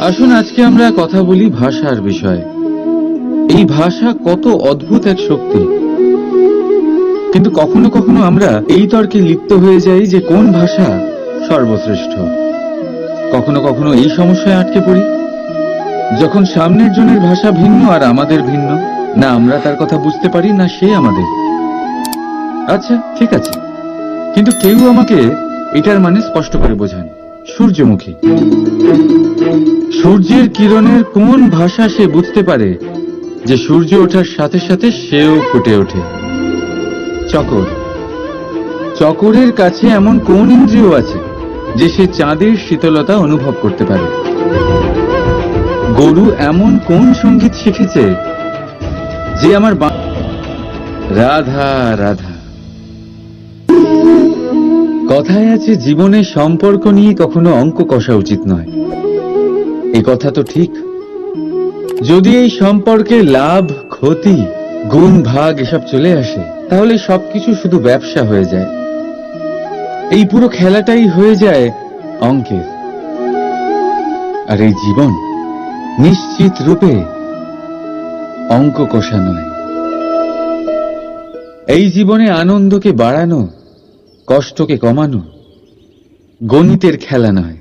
আসুন আজকে আমরা কথা বলি ভাষার বিষয়ে। এই ভাষা কত অদ্ভুত এক শক্তি, কিন্তু কখনো কখনো আমরা এই তর্কে লিপ্ত হয়ে যাই যে কোন ভাষা সর্বশ্রেষ্ঠ। কখনো কখনো এই সমস্যায় আটকে পড়ি, যখন সামনের জনের ভাষা ভিন্ন আর আমাদের ভিন্ন, না আমরা তার কথা বুঝতে পারি না সে আমাদের। আচ্ছা ঠিক আছে, কিন্তু কেউ আমাকে এটার মানে স্পষ্ট করে বোঝান। সূর্যমুখী, সূর্যের কিরণের কোন ভাষা সে বুঝতে পারে যে সূর্য ওঠার সাথে সাথে সেও ফুটে ওঠে? চকর, চকরের কাছে এমন কোন ইন্দ্রিয় আছে যে সে চাঁদের শীতলতা অনুভব করতে পারে? গরু এমন কোন সঙ্গীত শিখেছে যে আমার রাধা রাধা। কথায় আছে জীবনে সম্পর্ক নিয়ে কখনো অঙ্ক কষা উচিত নয়। এ কথা তো ঠিক। যদি এই সম্পর্কে লাভ ক্ষতি গুণ ভাগ এসব চলে আসে, তাহলে সবকিছু শুধু ব্যবসা হয়ে যায়। এই পুরো খেলাটাই হয়ে যায় অঙ্কের। আর এই জীবন নিশ্চিত রূপে অঙ্ক কষা নয়। এই জীবনে আনন্দকে বাড়ানো, কষ্টকে কমানো গণিতের খেলা নয়,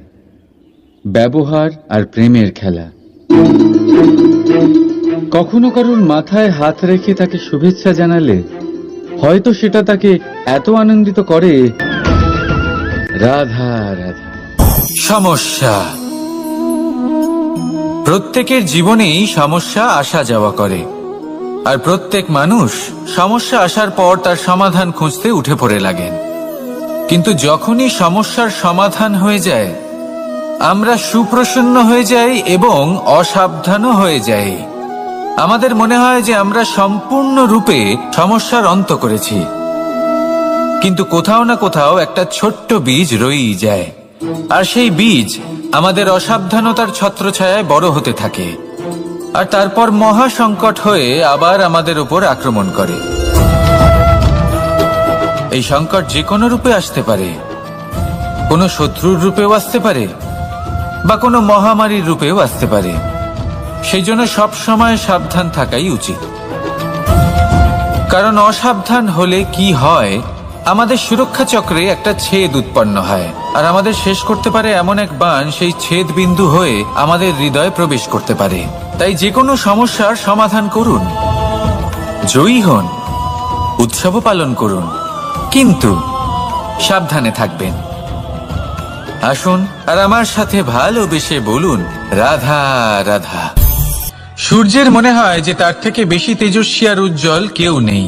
ব্যবহার আর প্রেমের খেলা। কখনো কারোর মাথায় হাত রেখে তাকে শুভেচ্ছা জানালে হয়তো সেটা তাকে এত আনন্দিত করে। রাধা রাধা। সমস্যা, প্রত্যেকের জীবনেই সমস্যা আসা যাওয়া করে, আর প্রত্যেক মানুষ সমস্যা আসার পর তার সমাধান খুঁজতে উঠে পড়ে লাগেন। কিন্তু যখনই সমস্যার সমাধান হয়ে যায়, আমরা সুপ্রসন্ন হয়ে যাই এবং অসাবধানও হয়ে যাই। আমাদের মনে হয় যে আমরা সম্পূর্ণরূপে সমস্যার অন্ত করেছি, কিন্তু কোথাও না কোথাও একটা ছোট্ট বীজ রয়েই যায়, আর সেই বীজ আমাদের অসাবধানতার ছত্রছায়ায় বড় হতে থাকে, আর তারপর মহা সংকট হয়ে আবার আমাদের উপর আক্রমণ করে। এই সংকট যে কোনো রূপে আসতে পারে, কোনো শত্রুর রূপেও আসতে পারে, বা কোনো মহামারীর রূপেও আসতে পারে। সেই জন্য সবসময় সাবধান থাকাই উচিত, কারণ অসাবধান হলে কি হয়, আমাদের সুরক্ষা চক্রে একটা ছেদ উৎপন্ন হয়, আর আমাদের শেষ করতে পারে এমন এক বাণ সেই ছেদ বিন্দু হয়ে আমাদের হৃদয়ে প্রবেশ করতে পারে। তাই যে কোনো সমস্যার সমাধান করুন, জয়ী হন, উৎসবও পালন করুন, কিন্তু সাবধানে থাকবেন। আসুন আর আমার সাথে ভালোবেসে বলুন রাধা রাধা। সূর্যের মনে হয় যে তার থেকে বেশি তেজস্বী আর উজ্জ্বল কেউ নেই,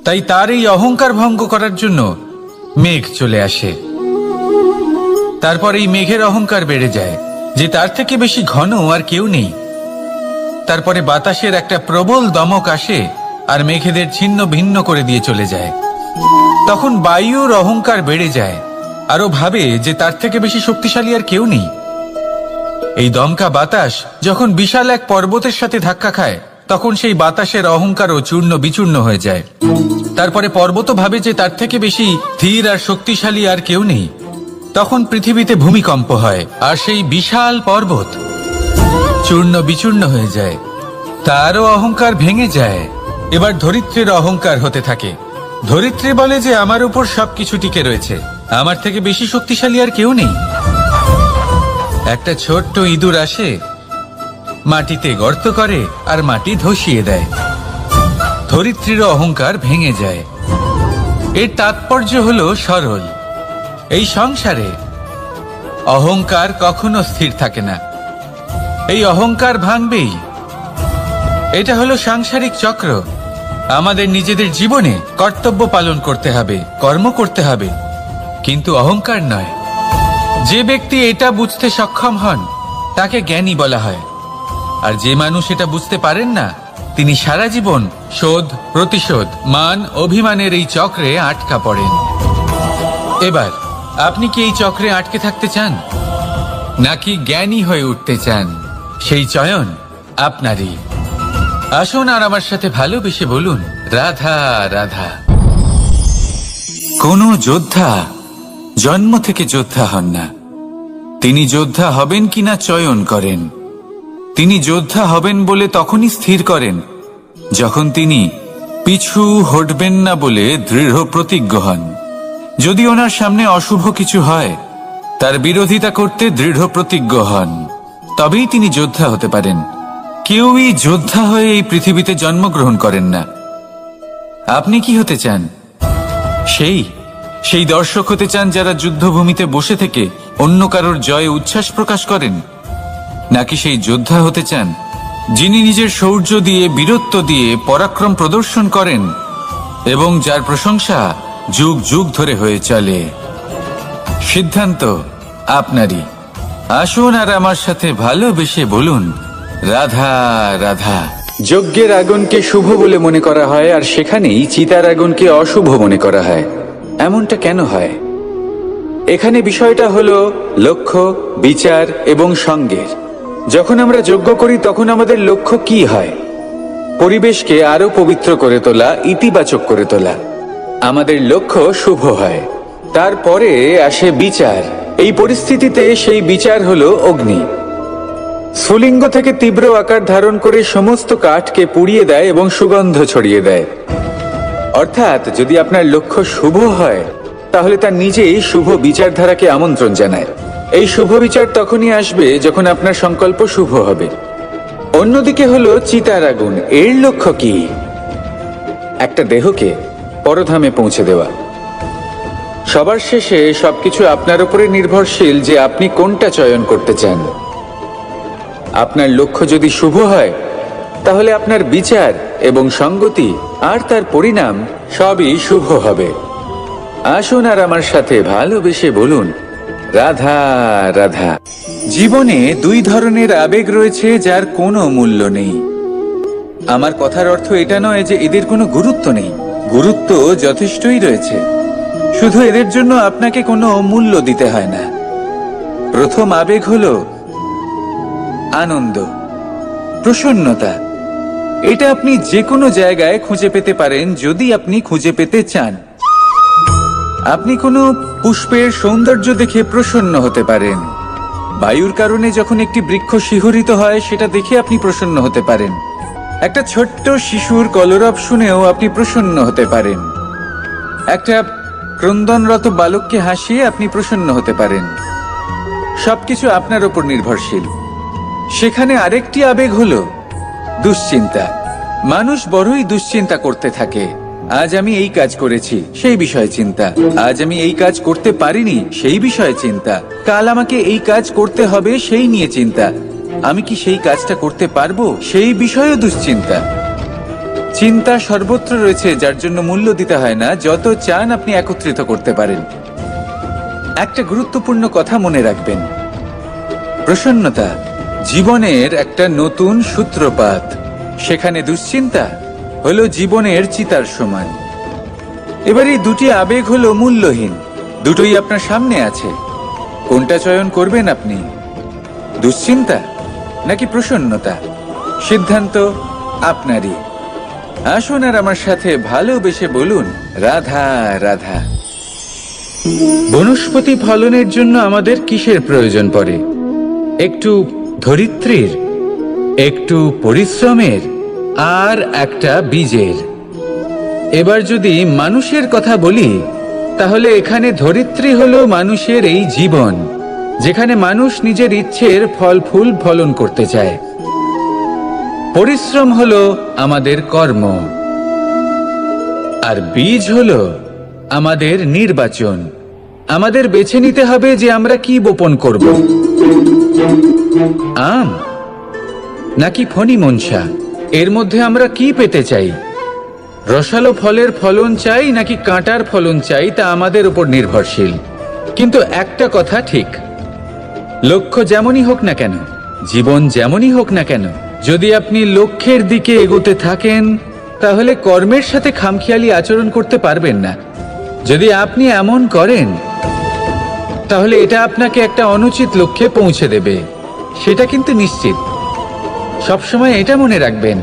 তাই তার এই অহংকার ভঙ্গ করার জন্য মেঘ চলে আসে। তারপর এই মেঘের অহংকার বেড়ে যায় যে তার থেকে বেশি ঘন আর কেউ নেই। তারপরে বাতাসের একটা প্রবল দমক আসে আর মেঘেদের ছিন্ন ভিন্ন করে দিয়ে চলে যায়। তখন বায়ুর অহংকার বেড়ে যায়, আরো ভাবে যে তার থেকে বেশি শক্তিশালী আর কেউ নেই। এই দমকা বাতাস যখন বিশাল এক পর্বতের সাথে ধাক্কা খায়, তখন সেই বাতাসের অহংকারও চূর্ণ বিচূর্ণ হয়ে যায়। তারপরে পর্বত ভাবে যে তার থেকে বেশি ধীর আর শক্তিশালী আর কেউ নেই। তখন পৃথিবীতে ভূমিকম্প হয়, আর সেই বিশাল পর্বত চূর্ণ বিচূর্ণ হয়ে যায়, তারও অহংকার ভেঙে যায়। এবার ধরিত্রীর অহংকার হতে থাকে। ধরিত্রী বলে যে আমার উপর সবকিছু টিকে রয়েছে, আমার থেকে বেশি শক্তিশালী আর কেউ নেই। একটা ছোট্ট ইঁদুর আসে, মাটিতে গর্ত করে আর মাটি ধসিয়ে দেয়। ধরিত্রীর অহংকার ভেঙে যায়। এর তাৎপর্য হলো সরল, এই সংসারে অহংকার কখনো স্থির থাকে না, এই অহংকার ভাঙবেই। এটা হলো সাংসারিক চক্র। আমাদের নিজেদের জীবনে কর্তব্য পালন করতে হবে, কর্ম করতে হবে, কিন্তু অহংকার নয়। যে ব্যক্তি এটা বুঝতে সক্ষম হন তাকে জ্ঞানী বলা হয়, আর যে মানুষ এটা বুঝতে পারেন না তিনি সারা জীবন শোধ প্রতিশোধ মান অভিমানের এই চক্রে আটকা পড়েন। এবার আপনি কি এই চক্রে আটকে থাকতে চান, নাকি জ্ঞানী হয়ে উঠতে চান? সেই চয়ন আপনারই। আসুন আর আমার সাথে ভালোবেসে বলুন রাধা রাধা। কোন যোদ্ধা জন্ম থেকে যোদ্ধা হন না, তিনি যোদ্ধা হবেন কিনা চয়ন করেন। তিনি যোদ্ধা হবেন বলে তখনই স্থির করেন যখন তিনি পিছু হটবেন না বলে দৃঢ় প্রতিজ্ঞ হন। যদি ওনার সামনে অশুভ কিছু হয়, তার বিরোধিতা করতে দৃঢ় প্রতিজ্ঞ হন, তবেই তিনি যোদ্ধা হতে পারেন। কেউই যোদ্ধা হয়ে এই পৃথিবীতে জন্মগ্রহণ করেন না। আপনি কি হতে চান? সেই দর্শক হতে চান যারা যুদ্ধভূমিতে বসে থেকে অন্য কারোর জয়ে উচ্ছ্বাস প্রকাশ করেন, নাকি সেই যোদ্ধা হতে চান যিনি নিজের শৌর্য দিয়ে, বীরত্ব দিয়ে পরাক্রম প্রদর্শন করেন এবং যার প্রশংসা যুগ যুগ ধরে হয়ে চলে? সিদ্ধান্ত আপনারই। আসুন আর আমার সাথে ভালোবেসে বলুন, রাধা রাধা। যজ্ঞের আগুনকে শুভ বলে মনে করা হয়, আর সেখানেই চিতার আগুনকে অশুভ মনে করা হয়। এমনটা কেন হয়? এখানে বিষয়টা হলো লক্ষ্য, বিচার এবং সঙ্গের। যখন আমরা যজ্ঞ করি তখন আমাদের লক্ষ্য কি হয়? পরিবেশকে আরো পবিত্র করে তোলা, ইতিবাচক করে তোলা। আমাদের লক্ষ্য শুভ হয়। তারপরে আসে বিচার। এই পরিস্থিতিতে সেই বিচার হলো অগ্নি। স্ফুলিঙ্গ থেকে তীব্র আকার ধারণ করে সমস্ত কাঠকে পুড়িয়ে দেয় এবং সুগন্ধ ছড়িয়ে দেয়। অর্থাৎ যদি আপনার লক্ষ্য শুভ হয়, তাহলে তা নিজেই শুভ বিচারধারাকে আমন্ত্রণ জানায়। এই শুভ বিচার তখনই আসবে যখন আপনার সংকল্প শুভ হবে। অন্যদিকে হলো চিতার আগুন। এর লক্ষ্য কি? একটা দেহকে পরধামে পৌঁছে দেওয়া। সবার শেষে সবকিছু আপনার উপরে নির্ভরশীল যে আপনি কোনটা চয়ন করতে চান। আপনার লক্ষ্য যদি শুভ হয়, তাহলে আপনার বিচার এবং সঙ্গতি আর তার পরিণাম সবই শুভ হবে। আসুন আর আমার সাথে ভালোবেসে বলুন, রাধা রাধা। জীবনে দুই ধরনের আবেগ রয়েছে যার কোনো মূল্য নেই। আমার কথার অর্থ এটা নয় যে এদের কোনো গুরুত্ব নেই। গুরুত্ব যথেষ্টই রয়েছে, শুধু এদের জন্য আপনাকে কোনো মূল্য দিতে হয় না। প্রথম আবেগ হলো আনন্দ, প্রসন্নতা। এটা আপনি যে কোনো জায়গায় খুঁজে পেতে পারেন যদি আপনি খুঁজে পেতে চান। আপনি কোনো পুষ্পের সৌন্দর্য দেখে প্রসন্ন হতে পারেন। বায়ুর কারণে যখন একটি বৃক্ষ শিহরিত হয়, সেটা দেখে আপনি প্রসন্ন হতে পারেন। একটা ছোট্ট শিশুর কলরব শুনেও আপনি প্রসন্ন হতে পারেন। একটা ক্রন্দনরত বালককে হাসিয়ে আপনি প্রসন্ন হতে পারেন। সবকিছু আপনার উপর নির্ভরশীল। সেখানে আরেকটি আবেগ হলো দুশ্চিন্তা। মানুষ বড়ই দুশ্চিন্তা করতে থাকে। আজ আমি এই কাজ করেছি, সেই বিষয়ে চিন্তা। আজ আমি এই কাজ করতে পারিনি, সেই বিষয়ে চিন্তা। কাল আমাকে এই কাজ করতে হবে, সেই নিয়ে চিন্তা। আমি কি সেই কাজটা করতে পারবো, সেই বিষয়েও দুশ্চিন্তা। চিন্তা সর্বত্র রয়েছে, যার জন্য মূল্য দিতে হয় না। যত চান আপনি একত্রিত করতে পারেন। একটা গুরুত্বপূর্ণ কথা মনে রাখবেন, প্রসন্নতা জীবনের একটা নতুন সূত্রপাত। সেখানে দুশ্চিন্তা হলো জীবনের চিতার সমান। এবার এই দুটি আবেগ হলো মূল্যহীন। দুটোই আপনার সামনে আছে। কোনটা চয়ন করবেন আপনি? দুশ্চিন্তা নাকি প্রসন্নতা? সিদ্ধান্ত আপনারই। আসুন আর আমার সাথে ভালোবেসে বলুন, রাধা রাধা। বনস্পতি ফলনের জন্য আমাদের কিসের প্রয়োজন পড়ে? একটু ধরিত্রীর, একটু পরিশ্রমের, আর একটা বীজের। এবার যদি মানুষের কথা বলি, তাহলে এখানে ধরিত্রী হলো মানুষের এই জীবন, যেখানে মানুষ নিজের ইচ্ছের ফল ফুল ফলন করতে চায়। পরিশ্রম হলো আমাদের কর্ম, আর বীজ হলো আমাদের নির্বাচন। আমাদের বেছে নিতে হবে যে আমরা কি বপন করব, আম নাকি ফণি মনসা। এর মধ্যে আমরা কি পেতে চাই? রসালো ফলের ফলন চাই নাকি কাঁটার ফলন চাই, তা আমাদের উপর নির্ভরশীল। কিন্তু একটা কথা ঠিক, লক্ষ্য যেমনই হোক না কেন, জীবন যেমনই হোক না কেন, যদি আপনি লক্ষ্যের দিকে এগোতে থাকেন, তাহলে কর্মের সাথে খামখেয়ালি আচরণ করতে পারবেন না। যদি আপনি এমন করেন, তাহলে এটা আপনাকে একটা অনুচিত লক্ষ্যে পৌঁছে দেবে, সেটা কিন্তু নিশ্চিত। সবসময় এটা মনে রাখবেন,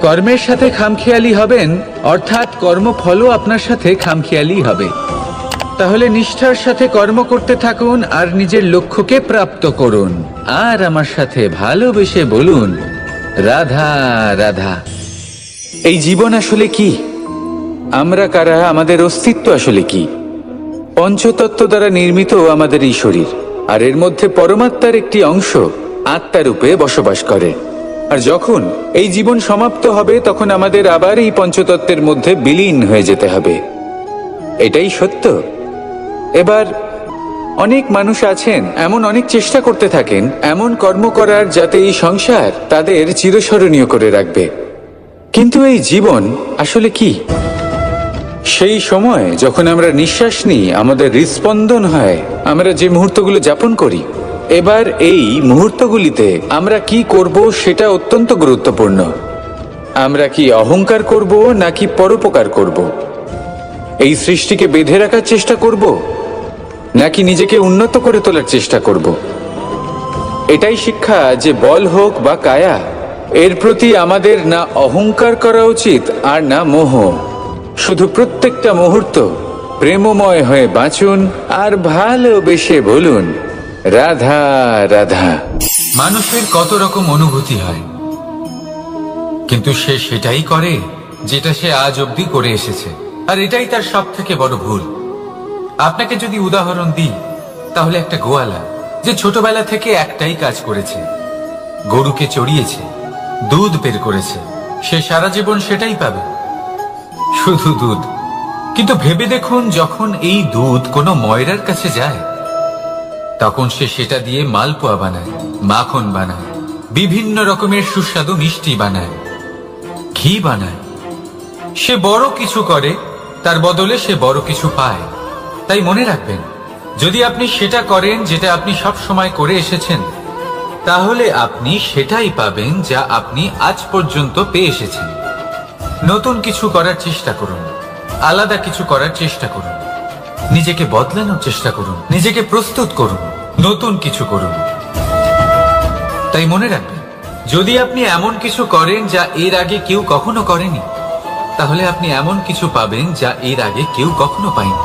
কর্মের সাথে খামখেয়ালি হবেন, অর্থাৎ কর্মফলও আপনার সাথে খামখেয়ালি হবে। তাহলে নিষ্ঠার সাথে কর্ম করতে থাকুন আর নিজের লক্ষ্যকে প্রাপ্ত করুন। আর আমার সাথে ভালোবেসে বলুন, রাধা রাধা। এই জীবন আসলে কি? আমরা কারা? আমাদের অস্তিত্ব আসলে কি? পঞ্চতত্ত্ব দ্বারা নির্মিত আমাদের এই শরীর, আর এর মধ্যে পরমাত্মার একটি অংশ আত্মারূপে বসবাস করে। আর যখন এই জীবন সমাপ্ত হবে তখন আমাদের আবার এই পঞ্চতত্ত্বের মধ্যে বিলীন হয়ে যেতে হবে। এটাই সত্য। এবার অনেক মানুষ আছেন এমন অনেক চেষ্টা করতে থাকেন এমন কর্ম করার যাতে এই সংসার তাদের চিরস্মরণীয় করে রাখবে। কিন্তু এই জীবন আসলে কি? সেই সময় যখন আমরা নিঃশ্বাস নিই, আমাদের হৃদস্পন্দন হয়, আমরা যে মুহূর্তগুলো যাপন করি, এবার এই মুহূর্তগুলিতে আমরা কি করব সেটা অত্যন্ত গুরুত্বপূর্ণ। আমরা কি অহংকার করব নাকি পরোপকার করব? এই সৃষ্টিকে বেঁধে রাখার চেষ্টা করব নাকি নিজেকে উন্নত করে তোলার চেষ্টা করব? এটাই শিক্ষা যে বল হোক বা কায়া, এর প্রতি আমাদের না অহংকার করা উচিত আর না মোহ। শুধু প্রত্যেকটা মুহূর্ত প্রেমময় হয়ে বাঁচুন আর ভালোবেসে বলুন, রাধা রাধা। মানুষের কত রকম অনুভূতি হয়, কিন্তু সে সেটাই করে যেটা সে আজ অবধি করে এসেছে, আর এটাই তার সব থেকে বড় ভুল। আপনাকে যদি উদাহরণ দিই, তাহলে একটা গোয়ালা যে ছোটবেলা থেকে একটাই কাজ করেছে, গরুকে চড়িয়েছে, দুধ বের করেছে, সে সারা জীবন সেটাই পাবে, শুধু দুধ। কিন্তু ভেবে দেখুন, যখন এই দুধ কোনো ময়রার কাছে যায়, তখন সে সেটা দিয়ে মালপোয়া বানায়, মাখন বানায়, বিভিন্ন রকমের সুস্বাদু মিষ্টি বানায়, ঘি বানায়। সে বড় কিছু করে, তার বদলে সে বড় কিছু পায়। তাই মনে রাখবেন, যদি আপনি সেটা করেন যেটা আপনি সব সময় করে এসেছেন, তাহলে আপনি সেটাই পাবেন যা আপনি আজ পর্যন্ত পেয়ে এসেছেন। নতুন কিছু করার চেষ্টা করুন, আলাদা কিছু করার চেষ্টা করুন, নিজেকে বদলানোর চেষ্টা করুন, নিজেকে প্রস্তুত করুন, নতুন কিছু করুন। তাই মনে রাখবেন, যদি আপনি এমন কিছু করেন যা এর আগে কেউ কখনো করেনি, তাহলে আপনি এমন কিছু পাবেন যা এর আগে কেউ কখনো পায়নি।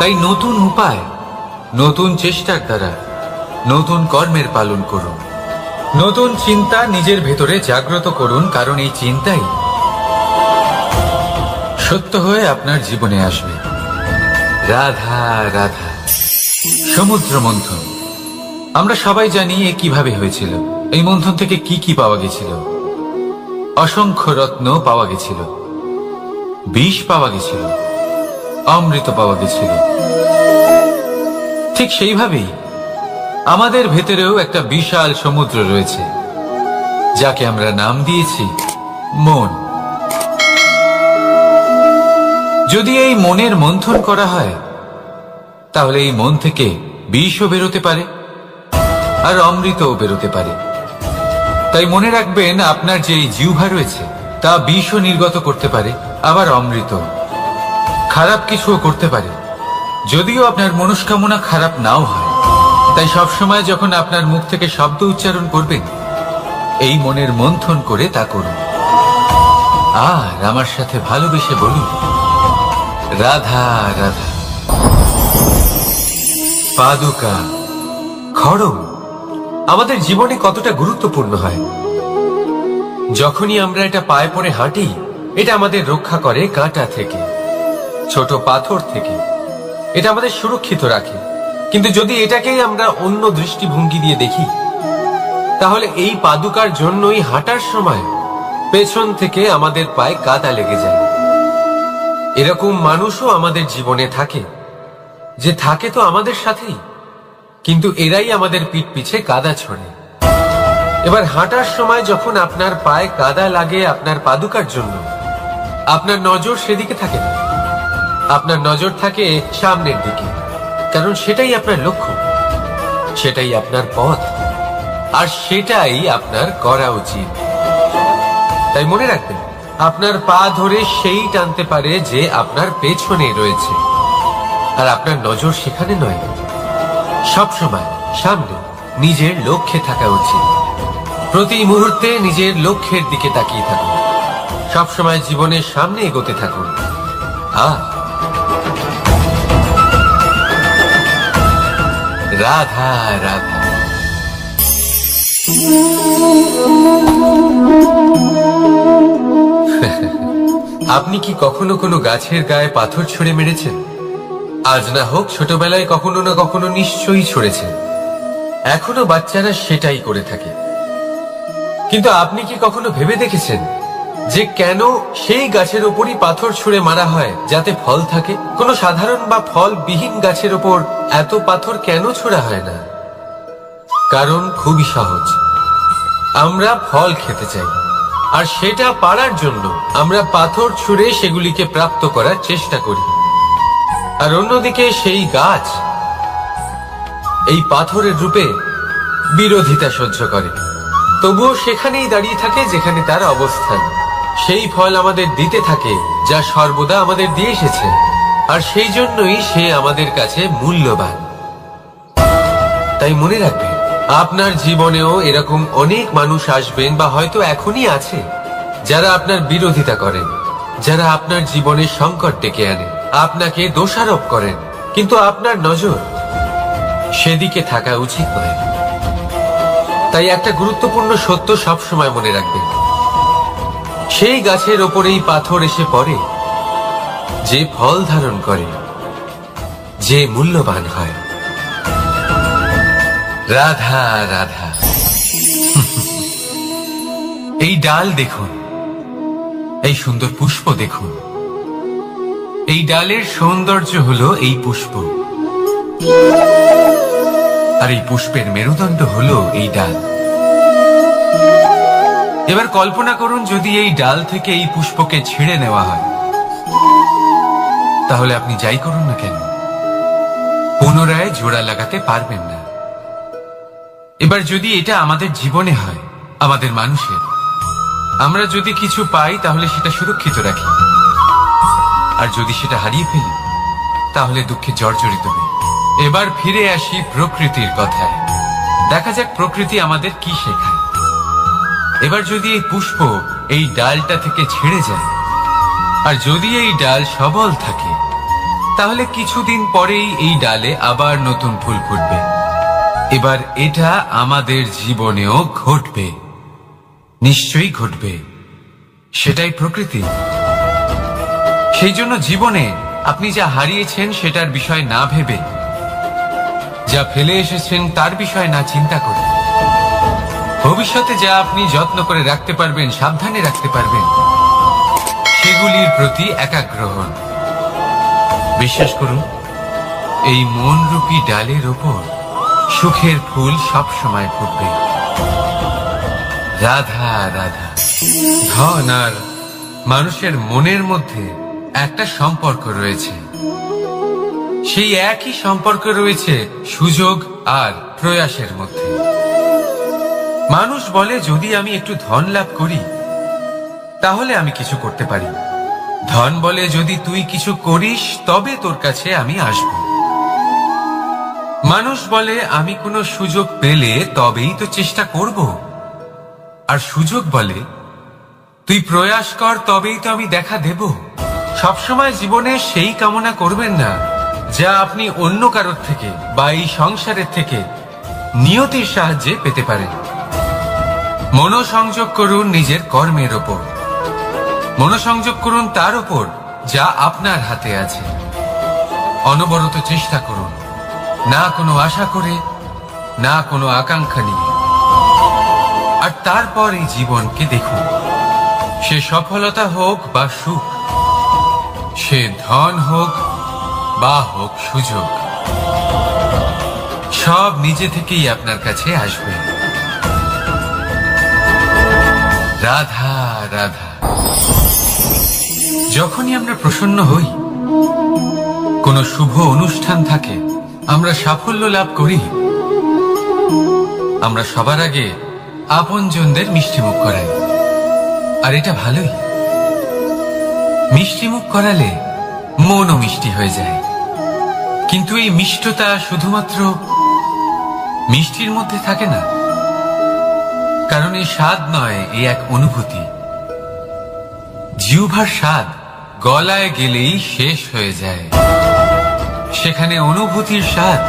তাই নতুন উপায়, নতুন চেষ্টার দ্বারা নতুন কর্মের পালন করুন। নতুন চিন্তা নিজের ভেতরে জাগ্রত করুন, কারণ এই চিন্তাই সত্য হয়ে আপনার জীবনে আসবে। রাধা রাধা। সমুদ্র মন্থন, আমরা সবাই জানি এ কিভাবে হয়েছিল। এই মন্থন থেকে কি কি পাওয়া গেছিল? অসংখ্য রত্ন পাওয়া গেছিল, বিষ পাওয়া গেছিল, অমৃত পাওয়া গেছিল। ঠিক সেইভাবেই আমাদের ভেতরেও একটা বিশাল সমুদ্র রয়েছে, যাকে আমরা নাম দিয়েছি মন। যদি এই মনের মন্থন করা হয়, তাহলে এই মন থেকে বিষও বেরোতে পারে আর অমৃতও বেরোতে পারে। তাই মনে রাখবেন, আপনার যে জিহ্বা রয়েছে তা বিষও নির্গত করতে পারে, আবার অমৃত। খারাপ কিছুও করতে পারে, যদিও আপনার মনস্কামনা খারাপ নাও হয়। তাই সবসময় যখন আপনার মুখ থেকে শব্দ উচ্চারণ করবেন, এই মনের মন্থন করে তা করুন। আর আমার সাথে ভালোবেসে বলুন, রাধা রাধা। পাদুকা, খড়ম আমাদের জীবনে কতটা গুরুত্বপূর্ণ হয়। যখনই আমরা এটা পায়ে পড়ে হাঁটি, এটা আমাদের রক্ষা করে কাঁটা থেকে, ছোট পাথর থেকে। এটা আমাদের সুরক্ষিত রাখে। কিন্তু যদি এটাকেই আমরা অন্য দৃষ্টিভঙ্গি দিয়ে দেখি, তাহলে এই পাদুকার জন্যই হাঁটার সময় পেছন থেকে আমাদের পায়ে কাদা লেগে যায়। এরকম মানুষও আমাদের জীবনে থাকে, যে থাকে তো আমাদের সাথেই, কিন্তু এরাই আমাদের পিঠ পিছে কাদা ছড়ে। এবার হাঁটার সময় যখন আপনার পায়ে কাদা লাগে আপনার পাদুকার জন্য, আপনার নজর সেদিকে থাকে না, আপনার নজর থাকে সামনের দিকে, কারণ সেটাই আপনার লক্ষ্য, সেটাই আপনার পথ, আর সেটাই আপনার করা উচিত। তাই মনে রাখবেন, আপনার পা ধরে সেই টানতে পারে যে আপনার পেছনে রয়েছে, আর আপনার নজর সেখানে নয়। সবসময় সামনে নিজের লক্ষ্যে থাকা উচিত। প্রতি মুহূর্তে নিজের লক্ষ্যের দিকে তাকিয়ে থাকুন, সবসময় জীবনের সামনে এগোতে থাকুন। আর রাধা রাধা। আপনি কি কখনো কোনো গাছের গায়ে পাথর ছুঁড়ে মেরেছেন? আজ না হোক ছোটবেলায় কখনো না কখনো নিশ্চয়ই ছুঁড়েছেন। এখনো বাচ্চারা সেটাই করে থাকে। কিন্তু আপনি কি কখনো ভেবে দেখেছেন যে কেন সেই গাছের ওপরই পাথর ছুঁড়ে মারা হয় যাতে ফল থাকে? কোনো সাধারণ বা ফলবিহীন গাছের ওপর এত পাথর কেন ছোড়া হয় না? কারণ খুবই সহজ, আমরা ফল খেতে চাই, আর সেটা পারার জন্য আমরা পাথর ছুঁড়ে সেগুলিকে প্রাপ্ত করার চেষ্টা করি। আর অন্যদিকে সেই গাছ এই পাথরের রূপে বিরোধিতা সহ্য করে, তবুও সেখানেই দাঁড়িয়ে থাকে যেখানে তার অবস্থান। সেই ফল আমাদের দিতে থাকে যা সর্বদা আমাদের দিয়ে এসেছে, আর সেই জন্যই সে আমাদের কাছে মূল্যবান। তাই মনে রাখবেন, আপনার জীবনেও এরকম অনেক মানুষ আসবেন বা হয়তো এখনই আছে যারা আপনার বিরোধিতা করেন, যারা আপনার জীবনে সংকট ডেকে আনে, আপনাকে দোষারোপ করেন, কিন্তু আপনার নজর সেদিকে থাকা উচিত নয়। তাই একটা গুরুত্বপূর্ণ সত্য সবসময় মনে রাখবেন, সেই গাছের ওপরেই পাথর এসে পড়ে যে ফল ধারণ করে, যে মূল্যবান হয়। রাধা রাধা। এই ডাল দেখুন, এই সুন্দর পুষ্প দেখুন। এই ডালের সৌন্দর্য হলো এই পুষ্প, আর এই পুষ্পের মেরুদণ্ড হলো এই ডাল। এবার কল্পনা করুন, যদি এই ডাল থেকে এই পুষ্পকে ছিঁড়ে নেওয়া হয়, তাহলে আপনি যাই করুন না কেন পুনরায় জোড়া লাগাতে পারবেন না। এবার যদি এটা আমাদের জীবনে হয়, আমাদের মানুষের, আমরা যদি কিছু পাই তাহলে সেটা সুরক্ষিত রাখি, আর যদি সেটা হারিয়ে ফেলি তাহলে দুঃখে জর্জরিত হই। এবার ফিরে আসি প্রকৃতির কথায়। দেখা যাক প্রকৃতি আমাদের কি শেখায়। এবার যদি এই পুষ্প এই ডালটা থেকে ছেড়ে যায়, আর যদি এই ডাল সবল থাকে, তাহলে কিছুদিন পরেই এই ডালে আবার নতুন ফুল ফুটবে। এবার এটা আমাদের জীবনেও ঘটবে, নিশ্চয়ই ঘটবে। সেটাই প্রকৃতি। সেই জন্য জীবনে আপনি যা হারিয়েছেন সেটার বিষয় না ভেবে, যা ফেলে এসেছেন তার বিষয় না চিন্তা করে, ভবিষ্যতে যা আপনি যত্ন করে রাখতে পারবেন, সাবধানে রাখতে পারবেন, সেগুলির প্রতি একাগ্র হন। বিশ্বাস করুন, এই মনরূপী ডালের ওপর সুখের ফুল সব সময় ফুটবে। রাধা রাধা। ধন আর মানুষের মনের মধ্যে একটা সম্পর্ক রয়েছে। সেই একই সম্পর্ক রয়েছে সুযোগ আর প্রয়াসের মধ্যে। মানুষ বলে, যদি আমি একটু ধন লাভ করি তাহলে আমি কিছু করতে পারি। ধন বলে, যদি তুই কিছু করিস তবে তোর কাছে আমি আসব। মানুষ বলে, আমি কোনো সুযোগ পেলে তবেই তো চেষ্টা করব। আর সুযোগ বলে, তুই প্রয়াস কর তবেই তো আমি দেখা দেব। সবসময় জীবনে সেই কামনা করবেন না যা আপনি অন্য কারোর থেকে বা এই সংসারের থেকে নিয়তির সাহায্যে পেতে পারেন। মনোসংযোগ করুন নিজের কর্মের ওপর, মনোসংযোগ করুন তার ওপর যা আপনার হাতে আছে। অনবরত চেষ্টা করুন, না কোনো আশা করে, না কোনো আকাঙ্ক্ষা নিয়ে। আর তারপর এই জীবনকে দেখুন, সে সফলতা হোক বা সুখ, সে ধন হোক বা হোক সুযোগ, সব নিজে থেকেই আপনার কাছে আসবে। রাধা রাধা। যখনই আমরা প্রসন্ন হই, কোনো শুভ অনুষ্ঠান থাকে, আমরা সাফল্য লাভ করি, আমরা সবার আগে আপনজনদের মিষ্টিমুখ করাই। আর এটা ভালোই। মিষ্টিমুখ করালে মনও মিষ্টি হয়ে যায়। কিন্তু এই মিষ্টতা শুধুমাত্র মিষ্টির মধ্যে থাকে না, কারণ এই স্বাদ নয়, এই এক অনুভূতি। জিহ্বার স্বাদ গলায় গেলেই শেষ হয়ে যায়, সেখানে অনুভূতির স্বাদ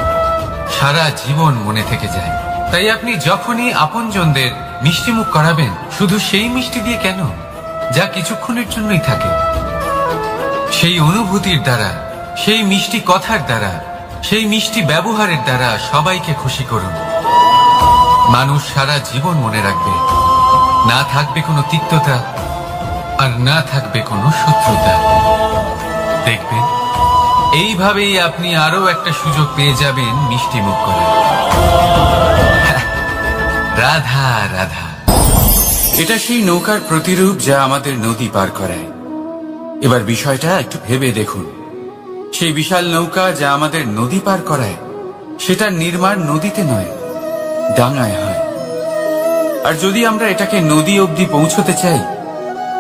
সারা জীবন মনে থেকে যায়। তাই আপনি যখনই আপনজনদের মিষ্টি মুখ করাবেন, শুধু সেই মিষ্টি দিয়ে কেন, যা কিছুক্ষণের জন্যই থাকে, সেই অনুভূতির দ্বারা, সেই মিষ্টি কথার দ্বারা, সেই মিষ্টি ব্যবহারের দ্বারা সবাইকে খুশি করুন। মানুষ সারা জীবন মনে রাখবে। না থাকবে কোনো তিক্ততা, আর না থাকবে কোনো শত্রুতা। দেখবেন এইভাবেই আপনি আরো একটা সুযোগ পেয়ে যাবেন মিষ্টি মুখ করার। রাধা রাধা। এটা সেই নৌকার প্রতিরূপ যা আমাদের নদী পার করায়। এবার বিষয়টা একটু ভেবে দেখুন। সেই বিশাল নৌকা যা আমাদের নদী পার করায়, সেটার নির্মাণ নদীতে নয়, ডাঙায় হয়। আর যদি আমরা এটাকে নদী অবধি পৌঁছতে চাই,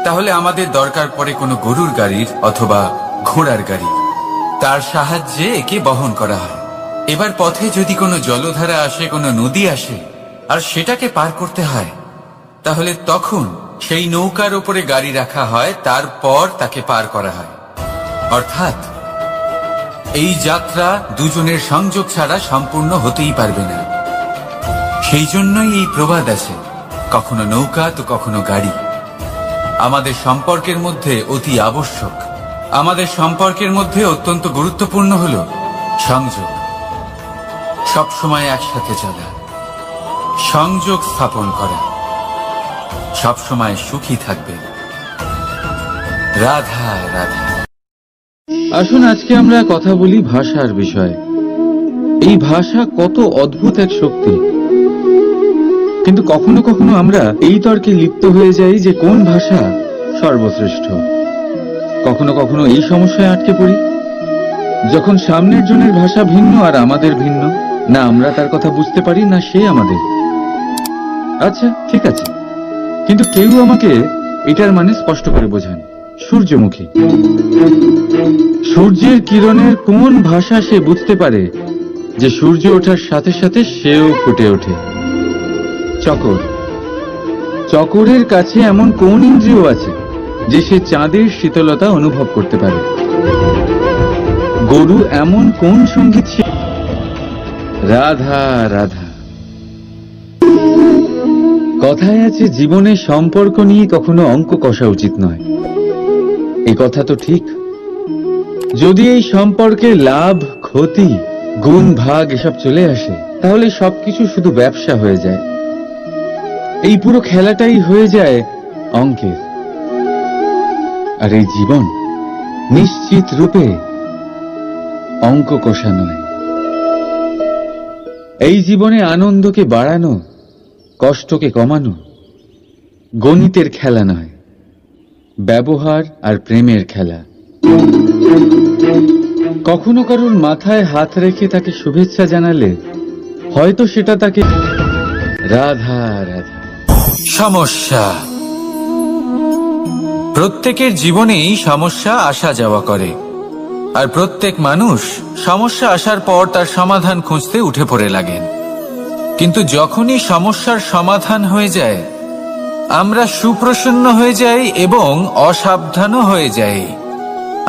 তাহলে আমাদের দরকার পড়ে কোনো গরুর গাড়ির অথবা ঘোড়ার গাড়ি। তার সাহায্যে একে বহন করা হয়। এবার পথে যদি কোনো জলধারা আসে, কোনো নদী আসে, আর সেটাকে পার করতে হয়, তাহলে তখন সেই নৌকার উপরে গাড়ি রাখা হয়, তারপর তাকে পার করা হয়। অর্থাৎ এই যাত্রা দুজনের সংযোগ ছাড়া সম্পূর্ণ হতেই পারবে না। সেই জন্যই এই প্রবাদ আছে, কখনো নৌকা তো কখনো গাড়ি। আমাদের সম্পর্কের মধ্যে অতি আবশ্যক, আমাদের সম্পর্কের মধ্যে অত্যন্ত গুরুত্বপূর্ণ হল সংযোগ। সবসময় একসাথে চলা, সংযোগ স্থাপন করা, সবসময় সুখী থাকবে। রাধা রাধা। আসুন আজকে আমরা কথা বলি ভাষার বিষয়ে। এই ভাষা কত অদ্ভুত এক শক্তি, কিন্তু কখনো কখনো আমরা এই তর্কে লিপ্ত হয়ে যাই যে কোন ভাষা সর্বশ্রেষ্ঠ। কখনো কখনো এই সমস্যায় আটকে পড়ি, যখন সামনের জনের ভাষা ভিন্ন আর আমাদের ভিন্ন, না আমরা তার কথা বুঝতে পারি, না সে আমাদের। আচ্ছা ঠিক আছে, কিন্তু কেউ আমাকে এটার মানে স্পষ্ট করে বোঝান। সূর্যমুখী, সূর্যের কিরণের কোন ভাষা সে বুঝতে পারে যে সূর্য ওঠার সাথে সাথে সেও ফুটে ওঠে? চকর, চকরের কাছে এমন কোন ইন্দ্রিয় আছে যে সে চাঁদের শীতলতা অনুভব করতে পারে? গরু এমন কোন সঙ্গীত? রাধা রাধা। কথায় আছে জীবনে সম্পর্ক নিয়ে কখনো অঙ্ক কষা উচিত নয়। এই কথা তো ঠিক। যদি এই সম্পর্কে লাভ ক্ষতি গুণ ভাগ এসব চলে আসে, তাহলে সবকিছু শুধু ব্যবসা হয়ে যায়। এই পুরো খেলাটাই হয়ে যায় অঙ্কের। আর এই জীবন নিশ্চিত রূপে অঙ্ক কষা নয়। এই জীবনে আনন্দকে বাড়ানো, কষ্টকে কমানো গণিতের খেলা নয়, ব্যবহার আর প্রেমের খেলা। কখনো কারোর মাথায় হাত রেখে তাকে শুভেচ্ছা জানালে হয়তো সেটা তাকে রাধা রাধা। সমস্যা। প্রত্যেকের জীবনেই সমস্যা আসা যাওয়া করে, আর প্রত্যেক মানুষ সমস্যা আসার পর তার সমাধান খুঁজতে উঠে পড়ে লাগেন। কিন্তু যখনই সমস্যার সমাধান হয়ে যায়, আমরা সুপ্রসন্ন হয়ে যাই এবং অসাবধানও হয়ে যাই।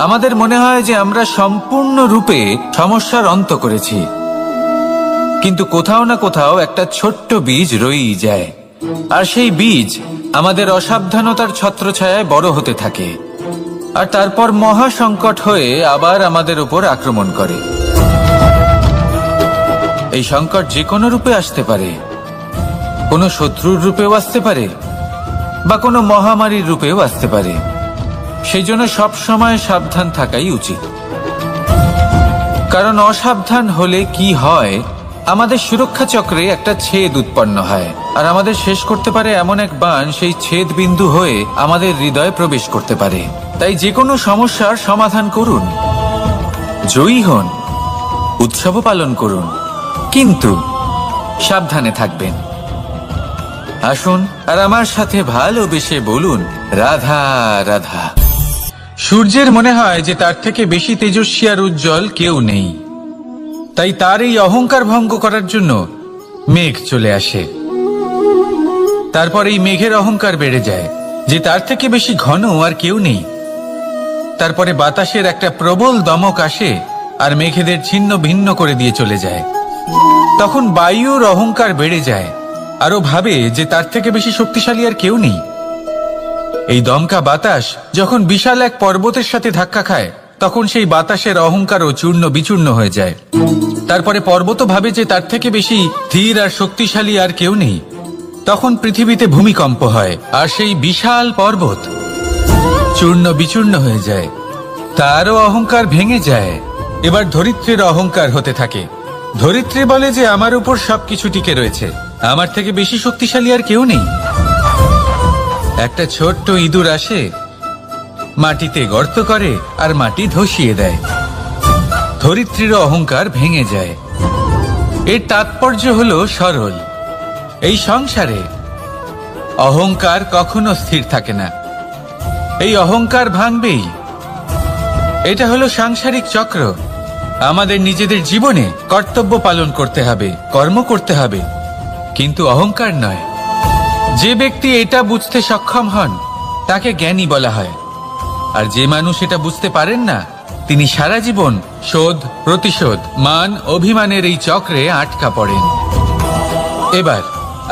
আমাদের মনে হয় যে আমরা সম্পূর্ণরূপে সমস্যার অন্ত করেছি, কিন্তু কোথাও না কোথাও একটা ছোট্ট বীজ রয়েই যায়, আর সেই বীজ আমাদের অসাবধানতার ছত্রছায়ায় বড় হতে থাকে, আর তারপর মহা সংকট হয়ে আবার আমাদের উপর আক্রমণ করে। এই সংকট যে কোনো রূপে আসতে পারে, কোনো শত্রুর রূপেও আসতে পারে, বা কোনো মহামারীর রূপেও আসতে পারে। সেই জন্য সবসময় সাবধান থাকাই উচিত, কারণ অসাবধান হলে কি হয়, আমাদের সুরক্ষা চক্রে একটা ছেদ উৎপন্ন হয়, আর আমাদের শেষ করতে পারে এমন এক বাণ সেই ছেদ বিন্দু হয়ে আমাদের হৃদয়ে প্রবেশ করতে পারে। তাই যে কোনো সমস্যার সমাধান করুন, জয়ী হন, উৎসব পালন করুন, কিন্তু সাবধানে থাকবেন। আসুন আর আমার সাথে ভালোবেসে বলুন রাধা রাধা। সূর্যের মনে হয় যে তার থেকে বেশি তেজস্বী আর উজ্জ্বল কেউ নেই, তাই তার এই অহংকার ভঙ্গ করার জন্য মেঘ চলে আসে। তারপর এই মেঘের অহংকার বেড়ে যায় যে তার থেকে বেশি ঘন আর কেউ নেই। তারপরে বাতাসের একটা প্রবল দমক আসে আর মেঘেদের ছিন্ন ভিন্ন করে দিয়ে চলে যায়। তখন বায়ুর অহংকার বেড়ে যায়, আরো ভাবে যে তার থেকে বেশি শক্তিশালী আর কেউ নেই। এই দমকা বাতাস যখন বিশাল এক পর্বতের সাথে ধাক্কা খায়, তখন সেই বাতাসের অহংকারও চূর্ণ বিচূর্ণ হয়ে যায়। তারপরে পর্বত ভাবে যে তার থেকে বেশি ধীর আর শক্তিশালী আর কেউ নেই। তখন পৃথিবীতে ভূমিকম্প হয়, আর সেই বিশাল পর্বত চূর্ণ বিচূর্ণ হয়ে যায়। তারও অহংকার ভেঙে যায়। এবার ধরিত্রীর অহংকার হতে থাকে। ধরিত্রী বলে যে আমার উপর সবকিছু টিকে রয়েছে, আমার থেকে বেশি শক্তিশালী আর কেউ নেই। একটা ছোট্ট ইঁদুর আসে, মাটিতে গর্ত করে আর মাটি ধসিয়ে দেয়। ধরিত্রীর অহংকার ভেঙে যায়। এর তাৎপর্য হলো সরল, এই সংসারে অহংকার কখনো স্থির থাকে না। এই অহংকার ভাঙবেই। এটা হলো সাংসারিক চক্র। আমাদের নিজেদের জীবনে কর্তব্য পালন করতে হবে, কর্ম করতে হবে, কিন্তু অহংকার নয়। যে ব্যক্তি এটা বুঝতে সক্ষম হন তাকে জ্ঞানী বলা হয়। আর যে মানুষ এটা বুঝতে পারেন না, তিনি সারা জীবন শোধ প্রতিশোধ মান অভিমানের এই চক্রে আটকা পড়েন। এবার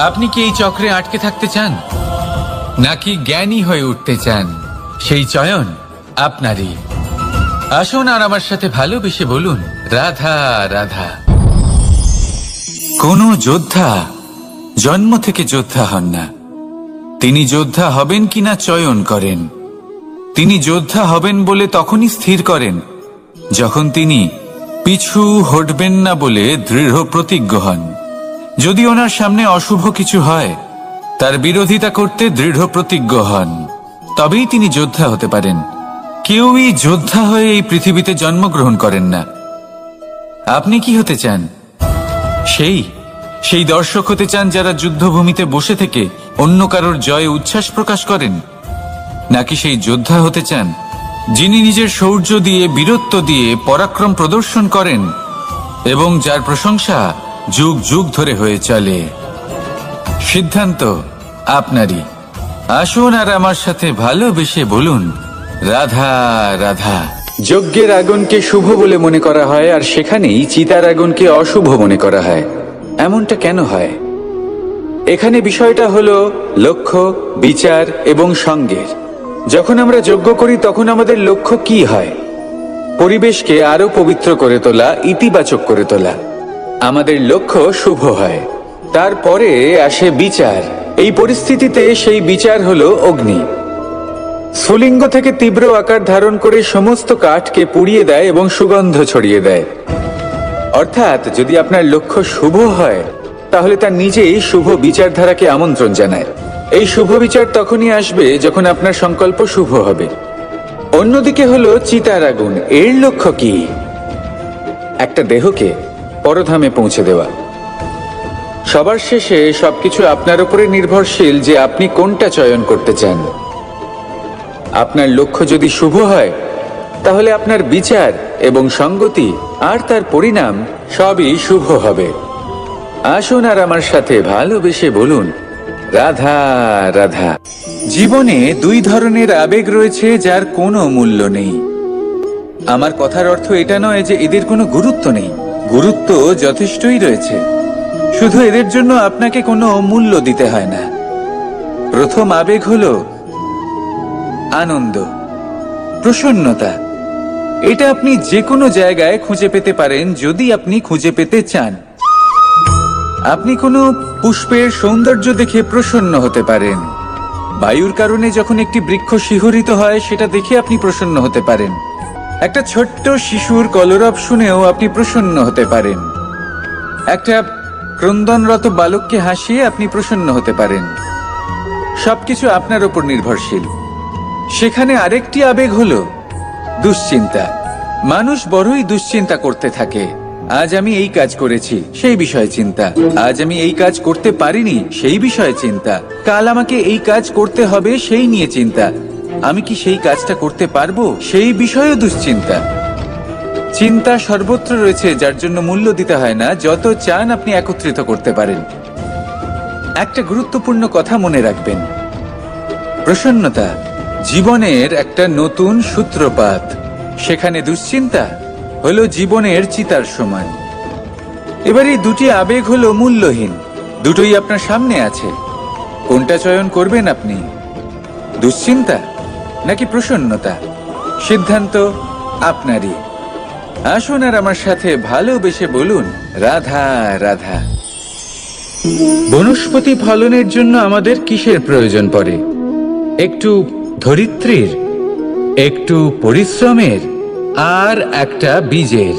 আপনি কি এই চক্রে আটকে থাকতে চান, নাকি জ্ঞানী হয়ে উঠতে চান? সেই চয়ন আপনারই। আসুন আর আমার সাথে ভালোবেসে বলুন, রাধা রাধা। কোন যোদ্ধা জন্ম থেকে যোদ্ধা হন না। তিনি যোদ্ধা হবেন কিনা চয়ন করেন। তিনি যোদ্ধা হবেন বলে তখনই স্থির করেন যখন তিনি পিছু হটবেন না বলে দৃঢ় প্রতিজ্ঞ হন। যদি ওনার সামনে অশুভ কিছু হয়, তার বিরোধিতা করতে দৃঢ় প্রতিজ্ঞ হন, তবেই তিনি যোদ্ধা হতে পারেন। কেউই যোদ্ধা হয়ে এই পৃথিবীতে জন্মগ্রহণ করেন না। আপনি কি হতে চান? সেই দর্শক হতে চান যারা যুদ্ধভূমিতে বসে থেকে অন্য কারোর জয়ে উচ্ছ্বাস প্রকাশ করেন, নাকি সেই যোদ্ধা হতে চান যিনি নিজের শৌর্য দিয়ে, বীরত্ব দিয়ে পরাক্রম প্রদর্শন করেন এবং যার প্রশংসা যুগ যুগ ধরে হয়ে চলে? সিদ্ধান্ত আপনারই। আসুন আর আমার সাথে ভালোবেসে বলুন, রাধা রাধা। যজ্ঞের আগুনকে শুভ বলে মনে করা হয়, আর সেখানেই চিতার আগুনকে অশুভ মনে করা হয়। এমনটা কেন হয়? এখানে বিষয়টা হলো লক্ষ্য, বিচার এবং সঙ্গের। যখন আমরা যজ্ঞ করি তখন আমাদের লক্ষ্য কি হয়? পরিবেশকে আরো পবিত্র করে তোলা, ইতিবাচক করে তোলা। আমাদের লক্ষ্য শুভ হয়। তারপরে আসে বিচার। এই পরিস্থিতিতে সেই বিচার হলো অগ্নি। স্ফুলিঙ্গ থেকে তীব্র আকার ধারণ করে সমস্ত কাঠকে পুড়িয়ে দেয় এবং সুগন্ধ ছড়িয়ে দেয়। অর্থাৎ যদি আপনার লক্ষ্য শুভ হয়, তাহলে তা নিজেই শুভ বিচারধারাকে আমন্ত্রণ জানায়। এই শুভ বিচার তখনই আসবে যখন আপনার সংকল্প শুভ হবে। অন্যদিকে হলো চিতার আগুন। এর লক্ষ্য কি? একটা দেহকে পরধামে পৌঁছে দেওয়া। সবার শেষে সবকিছু আপনার উপরে নির্ভরশীল যে আপনি কোনটা চয়ন করতে চান। আপনার লক্ষ্য যদি শুভ হয়, তাহলে আপনার বিচার এবং সঙ্গতি আর তার পরিণাম সবই শুভ হবে। আসুন আর আমার সাথে ভালোবেসে বলুন, রাধা রাধা। জীবনে দুই ধরনের আবেগ রয়েছে যার কোনো মূল্য নেই। আমার কথার অর্থ এটা নয় যে এদের কোনো গুরুত্ব নেই। গুরুত্ব যথেষ্টই রয়েছে, শুধু এদের জন্য আপনাকে কোনো মূল্য দিতে হয় না। প্রথম আবেগ হলো আনন্দ, প্রসন্নতা। এটা আপনি যে কোনো জায়গায় খুঁজে পেতে পারেন যদি আপনি খুঁজে পেতে চান। আপনি কোনো পুষ্পের সৌন্দর্য দেখে প্রসন্ন হতে পারেন। বায়ুর কারণে যখন একটি বৃক্ষ শিহরিত হয়, সেটা দেখে আপনি প্রসন্ন হতে পারেন। একটা ছোট্ট শিশুর কলরব শুনেও আপনি প্রসন্ন হতে পারেন। একটা ক্রন্দনরত বালককে হাসিয়ে আপনি প্রসন্ন হতে পারেন। সবকিছু আপনার উপর নির্ভরশীল। সেখানে আরেকটি আবেগ হলো দুশ্চিন্তা। মানুষ বড়ই দুশ্চিন্তা করতে থাকে। আজ আমি এই কাজ করেছি, সেই বিষয়ে চিন্তা। আজ আমি এই কাজ করতে পারিনি, সেই বিষয়ে চিন্তা। কাল আমাকে এই কাজ করতে হবে, সেই নিয়ে চিন্তা। আমি কি সেই কাজটা করতে পারবো, সেই বিষয়েও দুশ্চিন্তা। চিন্তা সর্বত্র রয়েছে, যার জন্য মূল্য দিতে হয় না। যত চান আপনি একত্রিত করতে পারেন। একটা গুরুত্বপূর্ণ কথা মনে রাখবেন, প্রসন্নতা জীবনের একটা নতুন সূত্রপাত। সেখানে দুশ্চিন্তা হলো জীবনের চিতার সমান। এবার এই দুটি আবেগ হলো মূল্যহীন, দুটোই আপনার সামনে আছে। কোনটা চয়ন করবেন আপনি? দুশ্চিন্তা নাকি প্রসন্নতা? সিদ্ধান্ত আপনারই। আসুন আর আমার সাথে ভালোবেসে বলুন, রাধা রাধা। বনস্পতি ফলনের জন্য আমাদের কিসের প্রয়োজন পড়ে? একটু ধরিত্রীর, একটু পরিশ্রমের, আর একটা বীজের।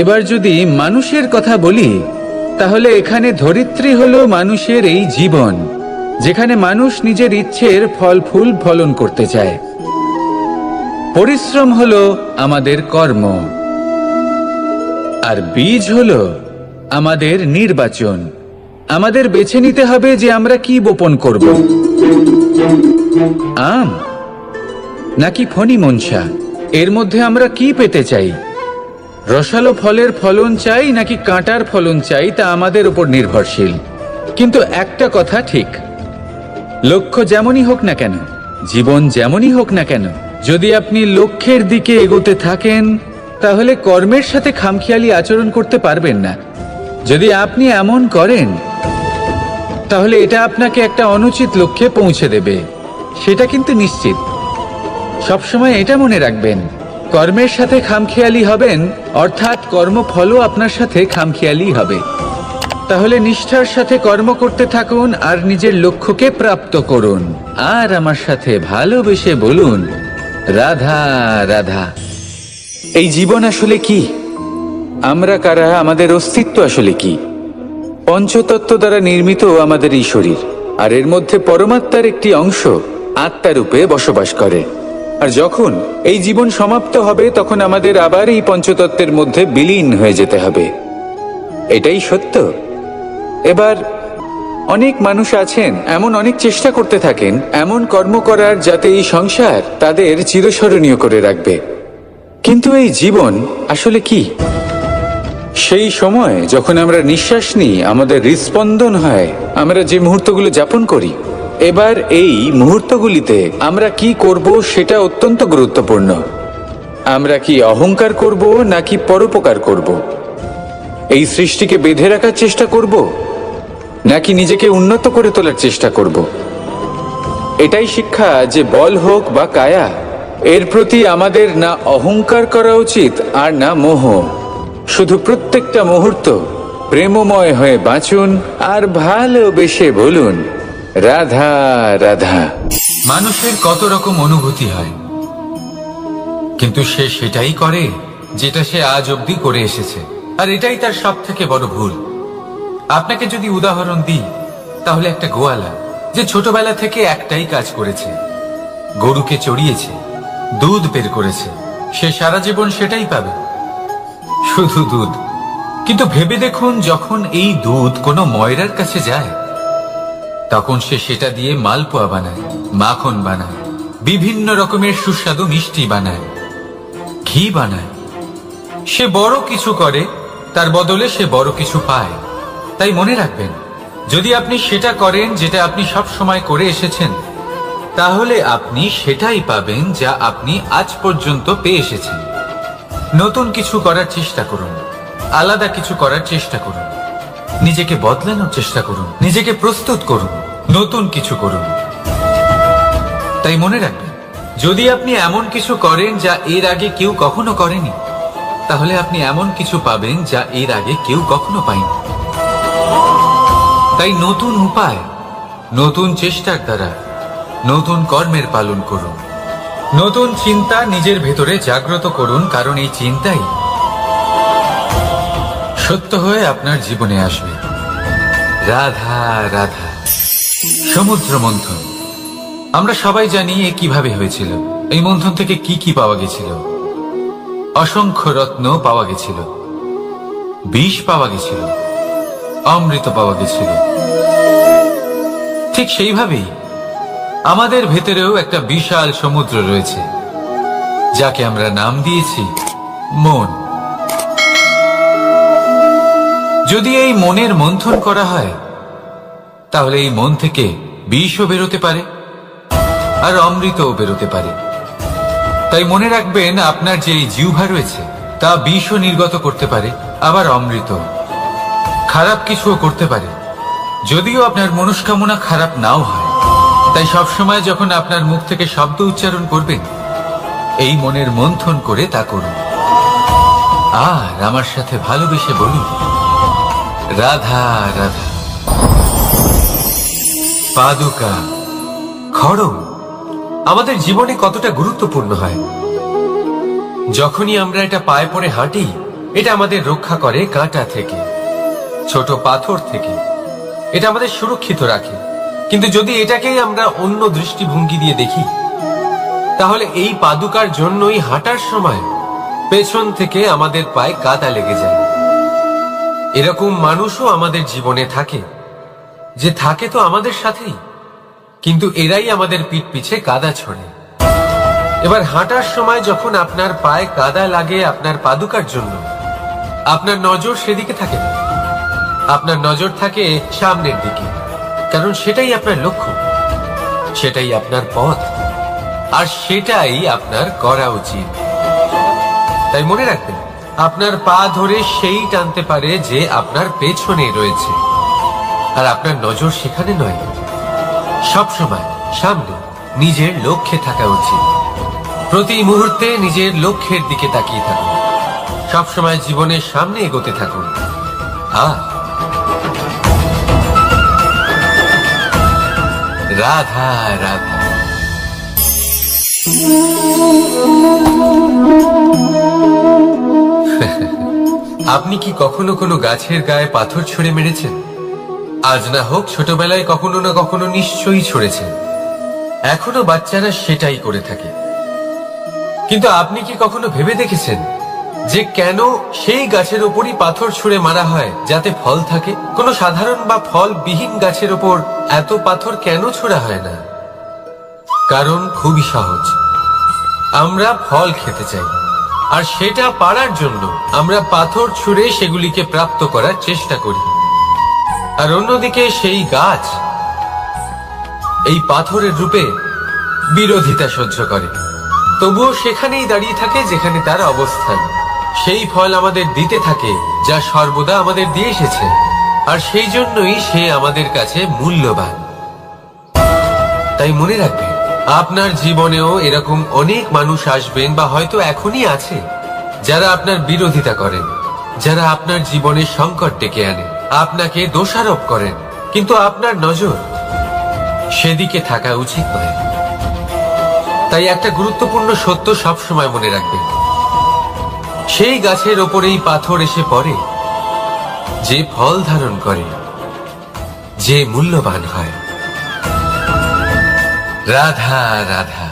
এবার যদি মানুষের কথা বলি, তাহলে এখানে ধরিত্রী হলো মানুষের এই জীবন, যেখানে মানুষ নিজের ইচ্ছের ফল ফুল ফলন করতে চায়। পরিশ্রম হলো আমাদের কর্ম, আর বীজ হলো আমাদের নির্বাচন। আমাদের বেছে নিতে হবে যে আমরা কি বপন করব, আম নাকি ফণি মনসা। এর মধ্যে আমরা কি পেতে চাই? রসালো ফলের ফলন চাই নাকি কাঁটার ফলন চাই, তা আমাদের উপর নির্ভরশীল। কিন্তু একটা কথা ঠিক, লক্ষ্য যেমনই হোক না কেন, জীবন যেমনই হোক না কেন, যদি আপনি লক্ষ্যের দিকে এগোতে থাকেন, তাহলে কর্মের সাথে খামখেয়ালি আচরণ করতে পারবেন না। যদি আপনি এমন করেন, তাহলে এটা আপনাকে একটা অনুচিত লক্ষ্যে পৌঁছে দেবে, সেটা কিন্তু নিশ্চিত। সবসময় এটা মনে রাখবেন, কর্মের সাথে খামখেয়ালি হবেন, অর্থাৎ কর্মফলও আপনার সাথে খামখেয়ালি হবে। তাহলে নিষ্ঠার সাথে কর্ম করতে থাকুন আর নিজের লক্ষ্যকে প্রাপ্ত করুন। আর আমার সাথে ভালোবেসে বলুন, রাধা রাধা। এই জীবন আসলে কি? আমরা কারা? আমাদের অস্তিত্ব আসলে কি? পঞ্চতত্ত্ব দ্বারা নির্মিত আমাদের এই শরীর, আর এর মধ্যে পরমাত্মার একটি অংশ আত্মারূপে বসবাস করে। আর যখন এই জীবন সমাপ্ত হবে, তখন আমাদের আবার এই পঞ্চতত্ত্বের মধ্যে বিলীন হয়ে যেতে হবে। এটাই সত্য। এবার অনেক মানুষ আছেন, এমন অনেক চেষ্টা করতে থাকেন এমন কর্ম করার, যাতে এই সংসার তাদের চিরস্মরণীয় করে রাখবে। কিন্তু এই জীবন আসলে কি? সেই সময় যখন আমরা নিঃশ্বাস নিই, আমাদের হৃৎস্পন্দন হয়, আমরা যে মুহূর্তগুলো যাপন করি, এবার এই মুহূর্তগুলিতে আমরা কি করব সেটা অত্যন্ত গুরুত্বপূর্ণ। আমরা কি অহংকার করব নাকি পরোপকার করব? এই সৃষ্টিকে বেঁধে রাখার চেষ্টা করব নাকি নিজেকে উন্নত করে তোলার চেষ্টা করব? এটাই শিক্ষা যে বল হোক বা কায়া, এর প্রতি আমাদের না অহংকার করা উচিত আর না মোহ। শুধু প্রত্যেকটা মুহূর্ত প্রেমময় হয়ে বাঁচুন আর ভালোবেসে বলুন, রাধা রাধা। মানুষের কত রকম অনুভূতি হয়, কিন্তু সে সেটাই করে যেটা সে আজ অবধি করে এসেছে, আর এটাই তার সব থেকে বড় ভুল। আপনাকে যদি উদাহরণ দিই, তাহলে একটা গোয়ালা যে ছোটবেলা থেকে একটাই কাজ করেছে, গরুকে চড়িয়েছে, দুধ বের করেছে, সে সারা জীবন সেটাই পাবে, শুধু দুধ। কিন্তু ভেবে দেখুন, যখন এই দুধ কোনো ময়রার কাছে যায়, তখন সে সেটা দিয়ে মালপোয়া বানায়, মাখন বানায়, বিভিন্ন রকমের সুস্বাদু মিষ্টি বানায়, ঘি বানায়। সে বড় কিছু করে, তার বদলে সে বড় কিছু পায়। তাই মনে রাখবেন, যদি আপনি সেটা করেন যেটা আপনি সব সময় করে এসেছেন, তাহলে আপনি সেটাই পাবেন যা আপনি আজ পর্যন্ত পেয়ে এসেছেন। নতুন কিছু করার চেষ্টা করুন, আলাদা কিছু করার চেষ্টা করুন, নিজেকে বদলানোর চেষ্টা করুন, নিজেকে প্রস্তুত করুন, নতুন কিছু করুন। তাই মনে রাখবেন, যদি আপনি এমন কিছু করেন যা এর আগে কেউ কখনো করেনি, তাহলে আপনি এমন কিছু পাবেন যা এর আগে কেউ কখনো পায়নি। তাই নতুন উপায়, নতুন চেষ্টার দ্বারা নতুন কর্মের পালন করুন। নতুন চিন্তা নিজের ভেতরে জাগ্রত করুন, কারণ এই চিন্তাই সত্য হয়ে আপনার জীবনে আসবে। রাধা রাধা। সমুদ্র মন্থন, আমরা সবাই জানি এ কিভাবে হয়েছিল। এই মন্থন থেকে কি কি পাওয়া গেছিল? অসংখ্য রত্ন পাওয়া গেছিল, বিষ পাওয়া গেছিল, অমৃত পাওয়া গেছিল। ঠিক সেইভাবেই আমাদের ভেতরেও একটা বিশাল সমুদ্র রয়েছে, যাকে আমরা নাম দিয়েছি মন। যদি এই মনের মন্থন করা হয়, তাহলে এই মন থেকে বিষও বেরোতে পারে আর অমৃতও বেরোতে পারে। তাই মনে রাখবেন, আপনার যে জিহ্বা রয়েছে তা বিষও নির্গত করতে পারে, আবার অমৃত। খারাপ কিছুও করতে পারে, যদিও আপনার মনস্কামনা খারাপ নাও হয়। তাই সবসময় যখন আপনার মুখ থেকে শব্দ উচ্চারণ করবেন, এই মনের মন্থন করে তা করুন। আর আমার সাথে ভালোবেসে বলুন, রাধা রাধা। পাদুকা, খড়ম আমাদের জীবনে কতটা গুরুত্বপূর্ণ হয়। যখনই আমরা এটা পায়ে পড়ে হাঁটি, এটা আমাদের রক্ষা করে কাঁটা থেকে, ছোট পাথর থেকে। এটা আমাদের সুরক্ষিত রাখে। কিন্তু যদি এটাকেই আমরা অন্য দৃষ্টিভঙ্গি দিয়ে দেখি, তাহলে এই পাদুকার জন্যই হাঁটার সময় পেছন থেকে আমাদের পায়ে কাদা লেগে যায়। এরকম মানুষও আমাদের জীবনে থাকে, যে থাকে তো আমাদের সাথেই, কিন্তু এরাই আমাদের পিঠ পিছে কাদা ছড়ে। এবার হাঁটার সময় যখন আপনার পায়ে কাদা লাগে আপনার পাদুকার জন্য, আপনার নজর সেদিকে থাকে না, আপনার নজর থাকে সামনের দিকে। কারণ সেটাই আপনার লক্ষ্য, সেটাই আপনার পথ, আর সেটাই আপনার করা উচিত। তাই মনে রাখবেন, আপনার পা ধরে সেই টানতে পারে যে আপনার পেছনে রয়েছে, আর আপনার নজর সেখানে নয়। সবসময় সামনে নিজের লক্ষ্যে থাকা উচিত। প্রতি মুহূর্তে নিজের লক্ষ্যের দিকে তাকিয়ে থাকুন। সবসময় জীবনের সামনে এগোতে থাকুন। আর রাধা রাধা। আপনি কি কখনো কোনো গাছের গায়ে পাথর ছুঁড়ে মেরেছেন? আজ না হোক, ছোটবেলায় কখনো না কখনো নিশ্চয়ই ছুঁড়েছেন। এখনো বাচ্চারা সেটাই করে থাকে। কিন্তু আপনি কি কখনো ভেবে দেখেছেন যে কেন সেই গাছের ওপরই পাথর ছুঁড়ে মারা হয় যাতে ফল থাকে? কোনো সাধারণ বা ফলবিহীন গাছের ওপর এত পাথর কেন ছোড়া হয় না? কারণ খুবই সহজ, আমরা ফল খেতে চাই, আর সেটা পারার জন্য আমরা পাথর ছুঁড়ে সেগুলিকে প্রাপ্ত করার চেষ্টা করি। আর অন্যদিকে সেই গাছ এই পাথরের রূপে বিরোধিতা সহ্য করে, তবুও সেখানেই দাঁড়িয়ে থাকে যেখানে তার অবস্থান। সেই ফল আমাদের দিতে থাকে যা সর্বদা আমাদের দিয়ে এসেছে, আর সেই জন্যই সে আমাদের কাছে মূল্যবান। তাই মনে রাখবেন, আপনার জীবনেও এরকম অনেক মানুষ আসবেন, বা হয়তো এখনই আছে, যারা আপনার বিরোধিতা করেন, যারা আপনার জীবনে সংকট ডেকে আনেন, আপনাকে দোষারোপ করেন। কিন্তু আপনার নজর সেদিকে থাকা উচিত নয়। তাই একটা গুরুত্বপূর্ণ সত্য সবসময় মনে রাখবেন, সেই গাছের ওপরেই পাথর এসে পড়ে যে ফল ধারণ করে, যে মূল্যবান হয়। রাধা রাধা।